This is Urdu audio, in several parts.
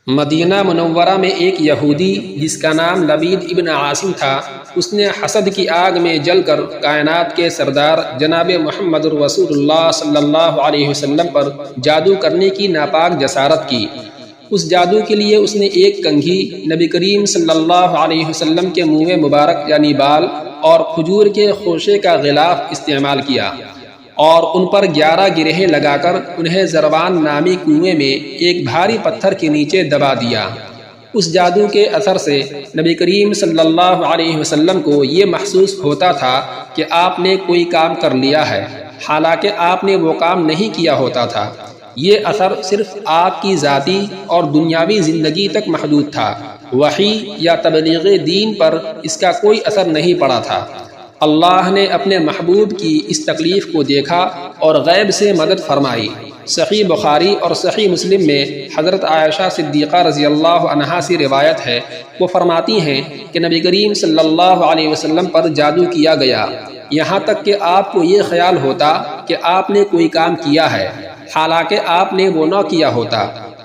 مدینہ منورہ میں ایک یہودی جس کا نام لبید ابن عاصم تھا، اس نے حسد کی آگ میں جل کر کائنات کے سردار جناب محمد رسول اللہ صلی اللہ علیہ وسلم پر جادو کرنے کی ناپاک جسارت کی۔ اس جادو کے لیے اس نے ایک کنگھی نبی کریم صلی اللہ علیہ وسلم کے منہ مبارک یعنی بال اور کھجور کے خوشے کا غلاف استعمال کیا اور ان پر 11 گرہیں لگا کر انہیں زروان نامی کنویں میں ایک بھاری پتھر کے نیچے دبا دیا۔ اس جادو کے اثر سے نبی کریم صلی اللہ علیہ وسلم کو یہ محسوس ہوتا تھا کہ آپ نے کوئی کام کر لیا ہے، حالانکہ آپ نے وہ کام نہیں کیا ہوتا تھا۔ یہ اثر صرف آپ کی ذاتی اور دنیاوی زندگی تک محدود تھا، وحی یا تبلیغ دین پر اس کا کوئی اثر نہیں پڑا تھا۔ اللہ نے اپنے محبوب کی اس تکلیف کو دیکھا اور غیب سے مدد فرمائی۔ صحیح بخاری اور صحیح مسلم میں حضرت عائشہ صدیقہ رضی اللہ عنہا سے روایت ہے، وہ فرماتی ہیں کہ نبی کریم صلی اللہ علیہ وسلم پر جادو کیا گیا، یہاں تک کہ آپ کو یہ خیال ہوتا کہ آپ نے کوئی کام کیا ہے، حالانکہ آپ نے وہ نہ کیا ہوتا۔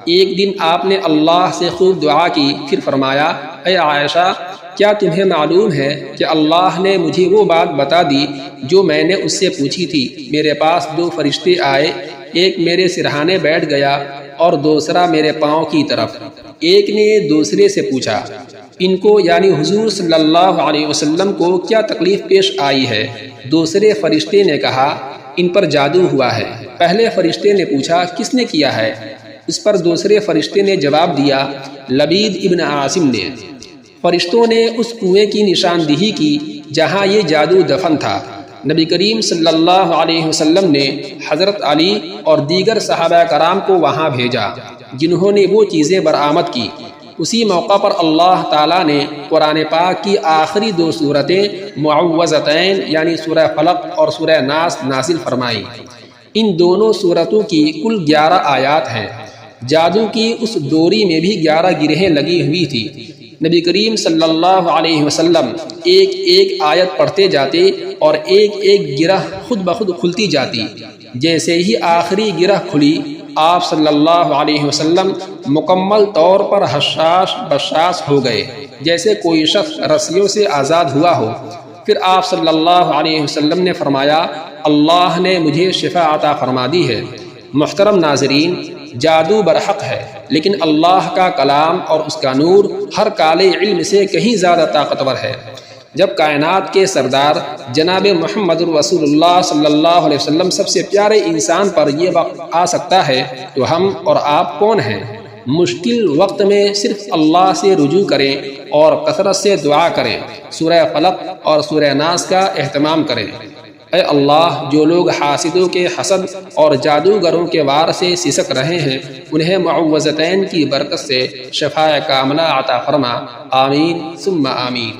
ایک دن آپ نے اللہ سے خوب دعا کی، پھر فرمایا، اے عائشہ، کیا تمہیں معلوم ہے کہ اللہ نے مجھے وہ بات بتا دی جو میں نے اس سے پوچھی تھی؟ میرے پاس 2 فرشتے آئے، ایک میرے سرہانے بیٹھ گیا اور دوسرا میرے پاؤں کی طرف۔ ایک نے دوسرے سے پوچھا، ان کو یعنی حضور صلی اللہ علیہ وسلم کو کیا تکلیف پیش آئی ہے؟ دوسرے فرشتے نے کہا، ان پر جادو ہوا ہے۔ پہلے فرشتے نے پوچھا، کس نے کیا ہے؟ اس پر دوسرے فرشتے نے جواب دیا، لبید ابن عاصم نے۔ فرشتوں نے اس کنویں کی نشاندہی کی جہاں یہ جادو دفن تھا۔ نبی کریم صلی اللہ علیہ وسلم نے حضرت علی اور دیگر صحابہ کرام کو وہاں بھیجا جنہوں نے وہ چیزیں برآمد کی۔ اسی موقع پر اللہ تعالیٰ نے قرآن پاک کی آخری 2 سورتیں معوذتین یعنی سورہ فلق اور سورہ ناس نازل فرمائی۔ ان دونوں سورتوں کی کل 11 آیات ہیں۔ جادو کی اس ڈوری میں بھی 11 گرہیں لگی ہوئی تھی۔ نبی کریم صلی اللہ علیہ وسلم ایک ایک آیت پڑھتے جاتے اور ایک ایک گرہ خود بخود کھلتی جاتی۔ جیسے ہی آخری گرہ کھلی، آپ صلی اللہ علیہ وسلم مکمل طور پر حشاش بشاش ہو گئے، جیسے کوئی شخص رسیوں سے آزاد ہوا ہو۔ پھر آپ صلی اللہ علیہ وسلم نے فرمایا، اللہ نے مجھے شفا عطا فرما دی ہے۔ محترم ناظرین، جادو برحق ہے، لیکن اللہ کا کلام اور اس کا نور ہر کالے علم سے کہیں زیادہ طاقتور ہے۔ جب کائنات کے سردار جناب محمد رسول اللہ صلی اللہ علیہ وسلم سب سے پیارے انسان پر یہ وقت آ سکتا ہے تو ہم اور آپ کون ہیں؟ مشکل وقت میں صرف اللہ سے رجوع کریں اور کثرت سے دعا کریں، سورہ فلق اور سورہ ناس کا اہتمام کریں۔ اے اللہ، جو لوگ حاسدوں کے حسد اور جادوگروں کے وار سے سسک رہے ہیں، انہیں معوذتین کی برکت سے شفاء کاملہ عطا فرما۔ آمین ثم آمین۔